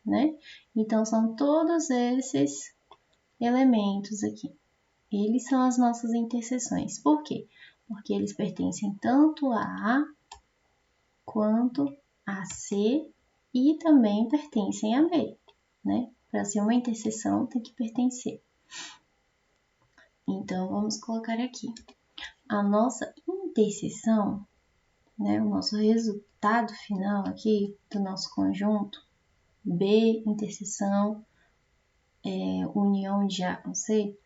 né? Então, são todos esses elementos aqui. Eles são as nossas interseções. Por quê? Porque eles pertencem tanto a A quanto a C e também pertencem a B, né? Para ser uma interseção, tem que pertencer. Então, vamos colocar aqui. A nossa interseção, né? O nosso resultado final aqui do nosso conjunto, B, interseção, união de A com C,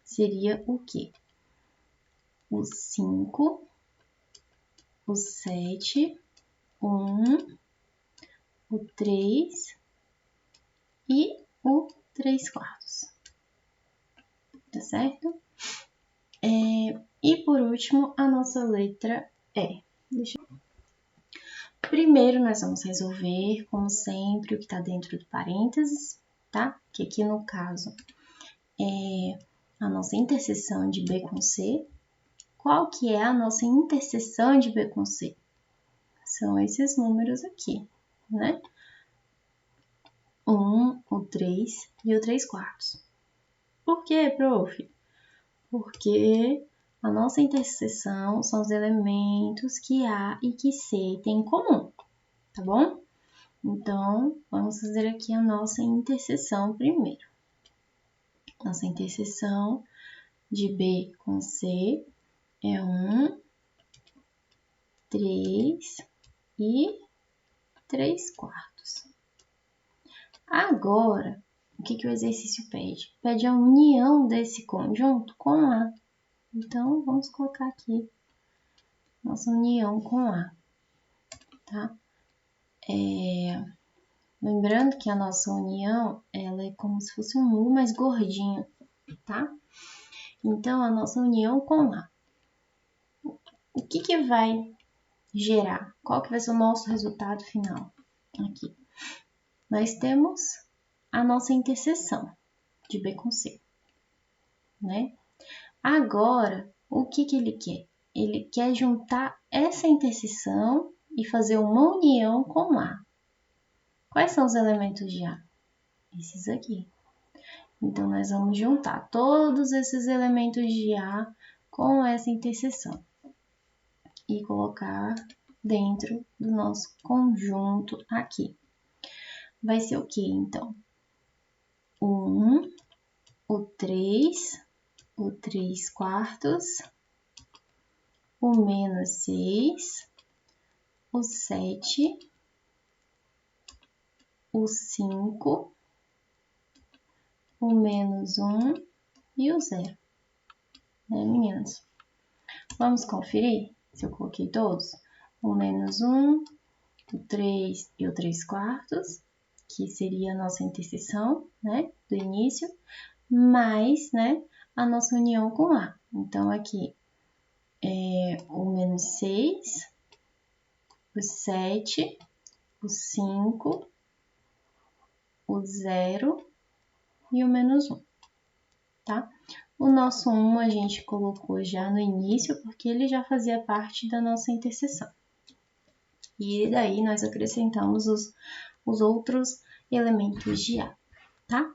seria o quê? O 5, o 7, o 1, o 3 e o 3 quartos. Tá certo? E por último, a nossa letra E. Primeiro, nós vamos resolver, como sempre, o que está dentro do parênteses, tá? Que aqui no caso é a nossa interseção de B com C. Qual que é a nossa interseção de B com C? São esses números aqui, né? 1, o 3 e o 3 quartos. Por quê, prof? Porque a nossa interseção são os elementos que A e que C têm em comum, tá bom? Então, vamos fazer aqui a nossa interseção primeiro. Nossa interseção de B com C é 1, 3 e 3/4. Agora, o que o exercício pede? Pede a união desse conjunto com A. Então, vamos colocar aqui nossa união com A, tá? Lembrando que a nossa união, ela é como se fosse um U mais gordinho, tá? Então, a nossa união com A. O que vai gerar? Qual que vai ser o nosso resultado final? Aqui. Nós temos a nossa interseção de B com C, né? Agora, o que ele quer? Ele quer juntar essa interseção e fazer uma união com A. Quais são os elementos de A? Esses aqui. Então, nós vamos juntar todos esses elementos de A com essa interseção e colocar dentro do nosso conjunto aqui. Vai ser o que, então? O 1, o 3, o 3/4, o -6, o 7, o 5, o -1 e o 0. Né, meninas? Vamos conferir se eu coloquei todos? O -1, o 3 e o 3/4, que seria a nossa interseção, né, do início, mais, né, a nossa união com A. Então, aqui é o -6, o 7, o 5, o 0 e o -1, tá? O nosso 1 a gente colocou já no início, porque ele já fazia parte da nossa interseção. E daí nós acrescentamos os outros elementos de A, tá?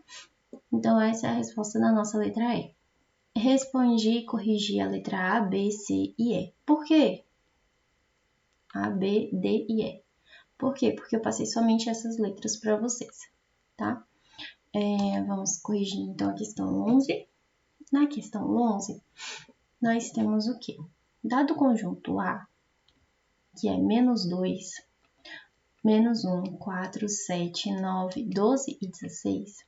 Então, essa é a resposta da nossa letra E. Respondi e corrigi a letra A, B, C e E. Por quê? A, B, D e E. Por quê? Porque eu passei somente essas letras para vocês, tá? Vamos corrigir, então, a questão 11. Na questão 11, nós temos o quê? Dado o conjunto A, que é -2, -1, 4, 7, 9, 12 e 16,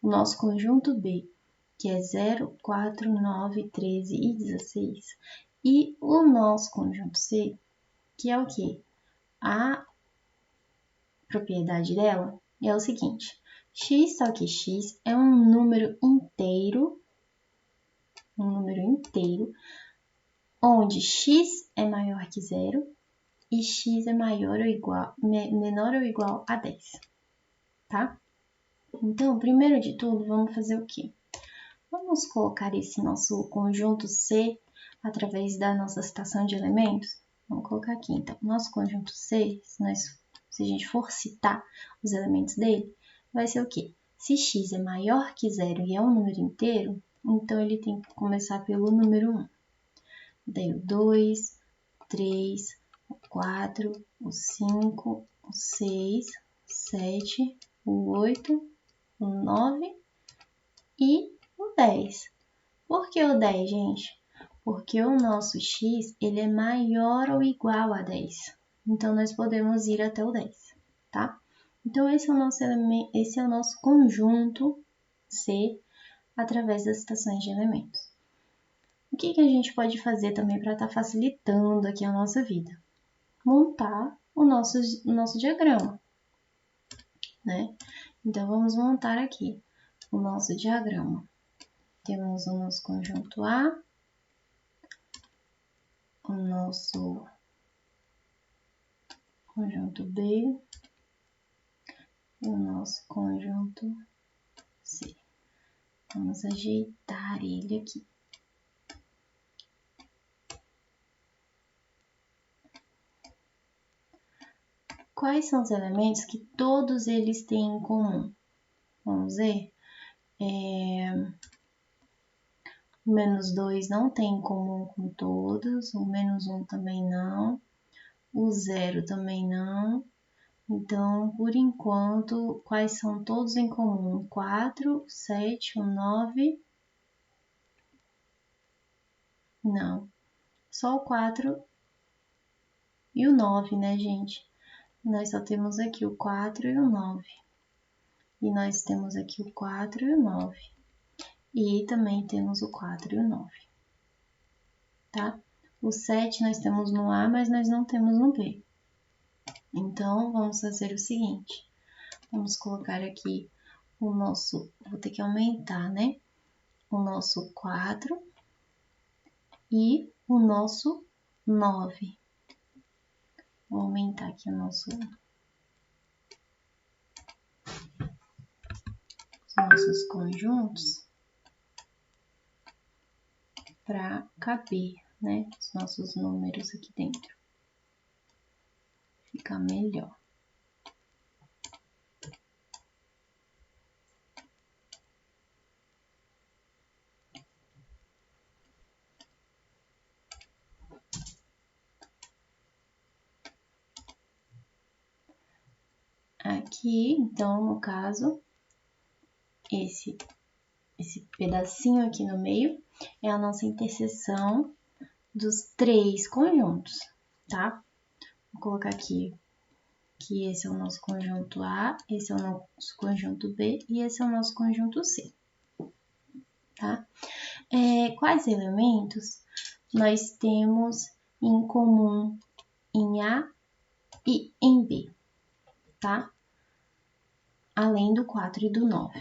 o nosso conjunto B, que é 0, 4, 9, 13 e 16, e o nosso conjunto C, que é o quê? A propriedade dela é o seguinte: x, só que x é um número inteiro, onde x é maior que 0 e x é menor ou igual a 10, tá? Então, primeiro de tudo, vamos fazer o quê? Vamos colocar esse nosso conjunto C através da nossa citação de elementos? Vamos colocar aqui, então, nosso conjunto C, se a gente for citar os elementos dele, vai ser o quê? Se x é maior que 0 e é um número inteiro, então ele tem que começar pelo número 1. Daí o 2, o 3, o 4, o 5, o 6, o 7, o 8, o 9 e o 10. Por que o 10, gente? Porque o nosso x ele é maior ou igual a 10. Então, nós podemos ir até o 10, tá? Então, esse é o nosso conjunto C através das citações de elementos. O que a gente pode fazer também para estar facilitando aqui a nossa vida? Montar o nosso diagrama, né? Então, vamos montar aqui o nosso diagrama. Temos o nosso conjunto A, o nosso conjunto B e o nosso conjunto C. Vamos ajeitar ele aqui. Quais são os elementos que todos eles têm em comum? Vamos ver. O -2 não tem em comum com todos, o -1 também não, o 0 também não. Então, por enquanto, quais são todos em comum? 4, 7, o 9... Não, só o 4 e o 9, né, gente? nós só temos aqui o 4 e o 9. E nós temos aqui o 4 e o 9. E também temos o 4 e o 9. Tá? O 7 nós temos no A, mas nós não temos no B. Então, vamos fazer o seguinte. Vamos colocar aqui o nosso... Vou ter que aumentar, né? O nosso 4 e o nosso 9. Vou aumentar aqui os nossos conjuntos para caber, né? Os nossos números aqui dentro. Fica melhor. Aqui, então, no caso, esse pedacinho aqui no meio é a nossa interseção dos 3 conjuntos, tá? Vou colocar aqui que esse é o nosso conjunto A, esse é o nosso conjunto B e esse é o nosso conjunto C, tá? Quais elementos nós temos em comum em A e em B, tá? Além do 4 e do 9.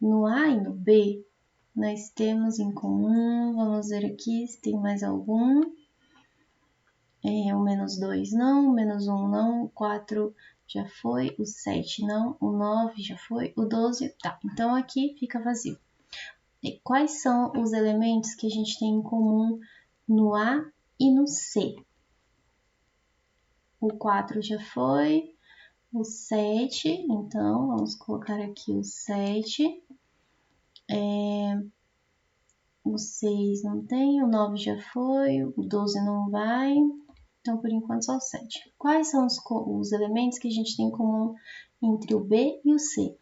No A e no B, nós temos em comum, vamos ver aqui se tem mais algum. O menos 2 não, o menos 1 não, o 4 já foi, o 7 não, o 9 já foi, o 12 tá. Então, aqui fica vazio. E quais são os elementos que a gente tem em comum no A e no C? O 4 já foi, o 7, então, vamos colocar aqui o 7. O 6 não tem, o 9 já foi, o 12 não vai, então por enquanto só o 7. Quais são os elementos que a gente tem em comum entre o B e o C?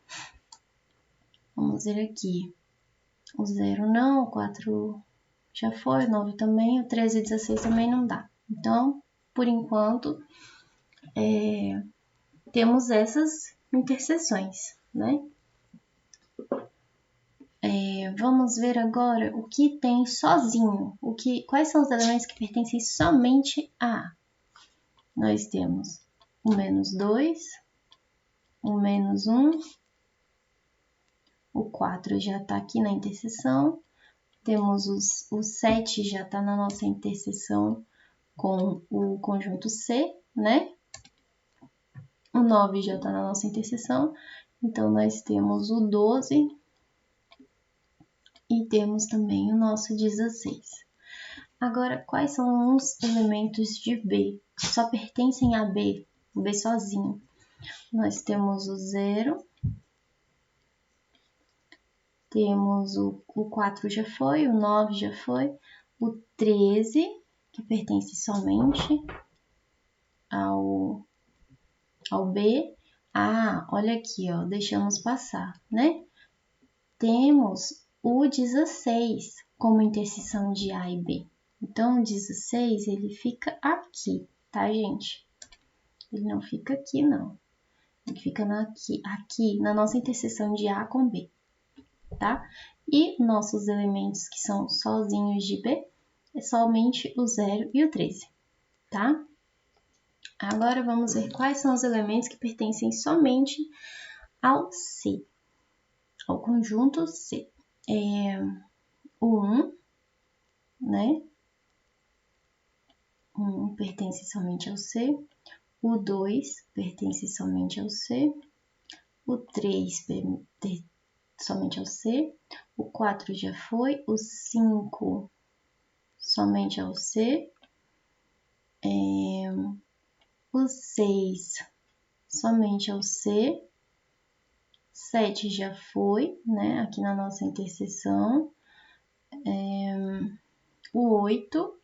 Vamos ver aqui. O 0 não, o 4 já foi, o 9 também, o 13 e 16 também não dá. Então, por enquanto, temos essas interseções, né? Vamos ver agora o que tem sozinho. Quais são os elementos que pertencem somente a A? Nós temos o menos 2, o menos 1, o 4 já está aqui na interseção, temos o 7 já está na nossa interseção com o conjunto C, né? O 9 já está na nossa interseção, então nós temos o 12 e temos também o nosso 16. Agora, quais são os elementos de B que só pertencem a B, o B sozinho? Nós temos o 0, temos o 4 já foi, o 9 já foi, o 13, que pertence somente ao B. Ah, olha aqui, ó, deixamos passar, né? Temos o 16 como interseção de A e B. Então, o 16, ele fica aqui, tá, gente? Ele não fica aqui, não. Ele fica aqui na nossa interseção de A com B, tá? E nossos elementos que são sozinhos de B é somente o 0 e o 13, tá? Agora, vamos ver quais são os elementos que pertencem somente ao C, ao conjunto C. O 1, né? O 1 pertence somente ao C. O 2 pertence somente ao C. O 3 pertence somente ao C. O 4 já foi. O 5 somente ao C. O 6 somente ao C. 7 já foi, né? Aqui na nossa interseção. O 8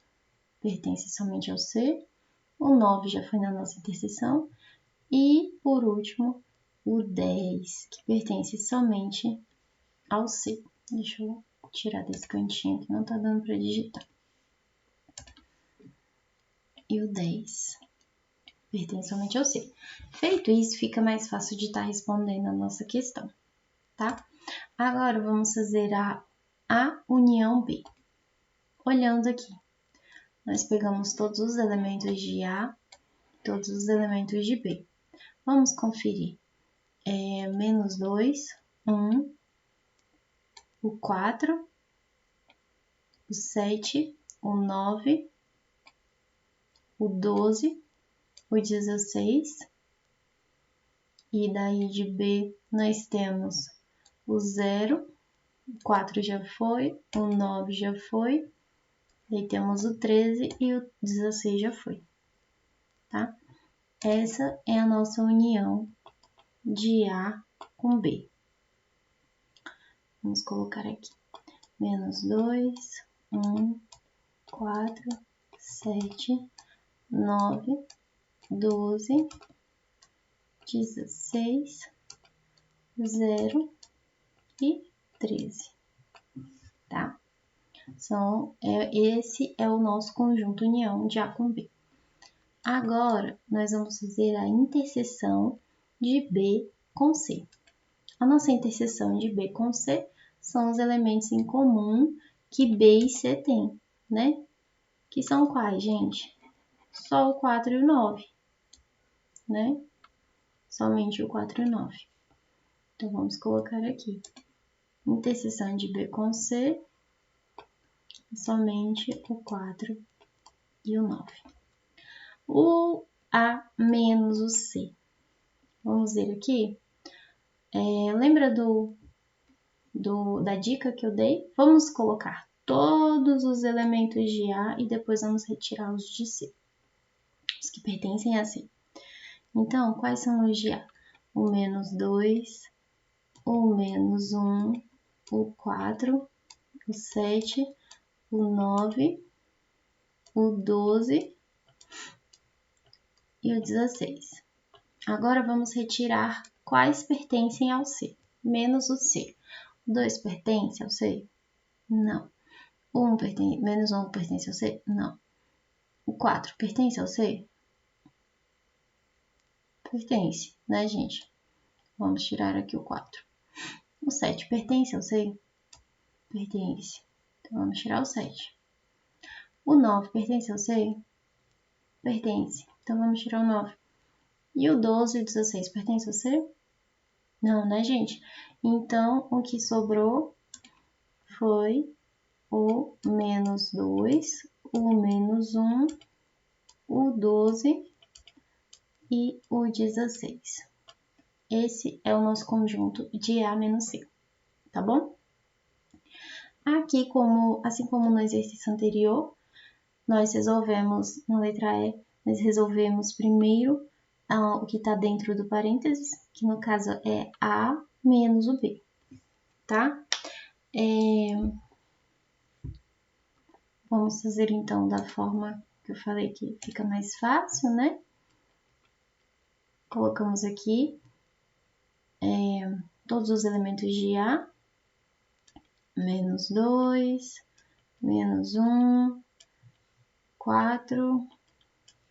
pertence somente ao C. O 9 já foi na nossa interseção. E, por último, o 10, que pertence somente ao C. Deixa eu tirar desse cantinho que não tá dando para digitar. E o 10. pertence somente ao C. Feito isso, fica mais fácil de estar respondendo a nossa questão, tá? Agora, vamos fazer a união B. Olhando aqui, nós pegamos todos os elementos de A, todos os elementos de B. Vamos conferir. Menos 2, 1, o 4, o 7, o 9, o 12, o 16. E daí de B nós temos o 0, o 4 já foi, o 9 já foi, daí temos o 13 e o 16 já foi, tá? Essa é a nossa união de A com B. Vamos colocar aqui. Menos 2, 1, 4, 7, 9, 12, 16, 0 e 13, tá? Esse é o nosso conjunto união de A com B. Agora, nós vamos fazer a interseção de B com C. A nossa interseção de B com C são os elementos em comum que B e C têm, né? Que são quais, gente? Só o 4 e o 9, né? Somente o 4 e o 9. Então, vamos colocar aqui. Interseção de B com C, somente o 4 e o 9. O A menos o C. Vamos ver aqui. Lembra da dica que eu dei? Vamos colocar todos os elementos de A e depois vamos retirar os de C. Os que pertencem a C. Então, quais são os de A? O menos 2, o menos 1, o 4, o 7, o 9, o 12 e o 16. Agora vamos retirar quais pertencem ao C, menos o C. O 2 pertence ao C? Não. Menos 1 pertence ao C? Não. O 4 pertence ao C? Pertence, né, gente? Vamos tirar aqui o 4. O 7 pertence ao C? Pertence. Então, vamos tirar o 7. O 9 pertence ao C? Pertence. Então, vamos tirar o 9. E o 12 e o 16 pertence ao C? Não, né, gente? Então, o que sobrou foi o menos 2, o menos 1, o 12 e o 16. Esse é o nosso conjunto de A menos C, tá bom? Aqui, assim como no exercício anterior, nós resolvemos, na letra E, nós resolvemos primeiro o que está dentro do parênteses, que no caso é A menos o B, tá? Vamos fazer então da forma que eu falei que fica mais fácil, né? Colocamos aqui todos os elementos de A, menos 2, menos 1, 4,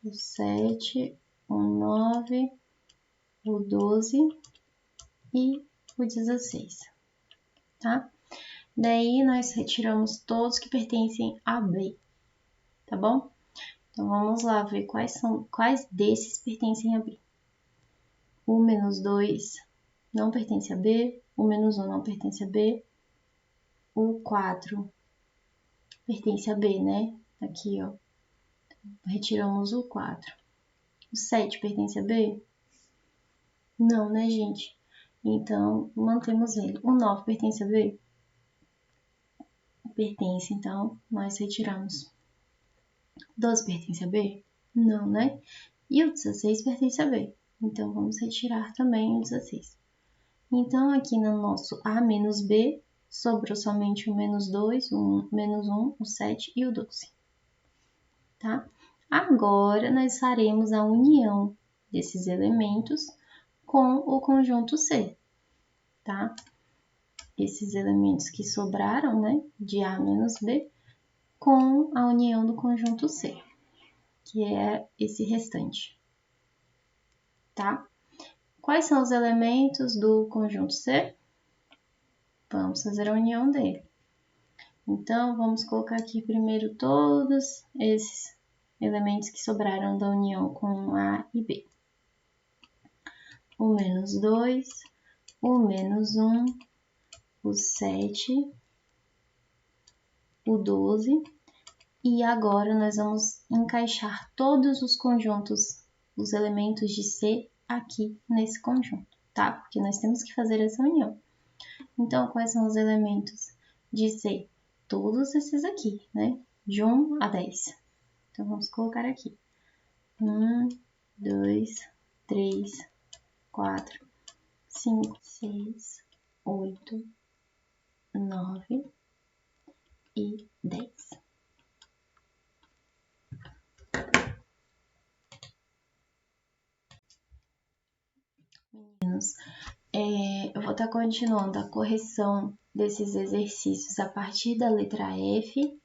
o 7, o 9, o 12 e o 16, tá? Daí, nós retiramos todos que pertencem a B, tá bom? Então, vamos lá ver quais desses pertencem a B. O menos 2 não pertence a B, o menos 1 não pertence a B, o 4 pertence a B, né? Aqui, ó, retiramos o 4. O 7 pertence a B? Não, né, gente? Então, mantemos ele. O 9 pertence a B? Pertence, então, nós retiramos. O 12 pertence a B? Não, né? E o 16 pertence a B. Então, vamos retirar também o 16. Então, aqui no nosso A menos B, sobrou somente o menos 2, o menos 1, o 7 e o 12. Tá? Agora, nós faremos a união desses elementos com o conjunto C, tá? Esses elementos que sobraram, né, de A menos B, com a união do conjunto C, que é esse restante. tá? Quais são os elementos do conjunto C? Vamos fazer a união dele. Então, vamos colocar aqui primeiro todos esses elementos que sobraram da união com A e B. O menos 2, o menos 1, o 7, o 12. E agora nós vamos encaixar todos os conjuntos, os elementos de C aqui nesse conjunto, tá? Porque nós temos que fazer essa união. Então, quais são os elementos de C? Todos esses aqui, né? De 1 a 10. Então, vamos colocar aqui. 1, 2, 3, 4, 5, 6, 8, 9 e 10. Meninos, eu vou estar continuando a correção desses exercícios a partir da letra F,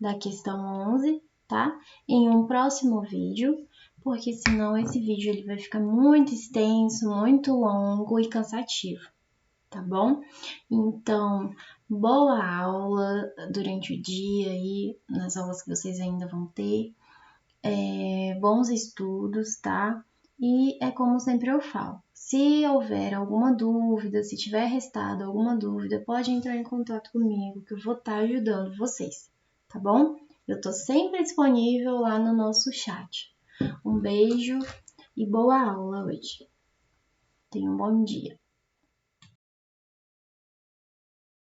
da questão 11, tá? Em um próximo vídeo, porque senão esse vídeo ele vai ficar muito extenso, muito longo e cansativo, tá bom? Então, boa aula durante o dia e nas aulas que vocês ainda vão ter. Bons estudos, tá? E é como sempre eu falo, se houver alguma dúvida, se tiver restado alguma dúvida, pode entrar em contato comigo que eu vou estar ajudando vocês, tá bom? Eu tô sempre disponível lá no nosso chat. Um beijo e boa aula hoje. Tenha um bom dia.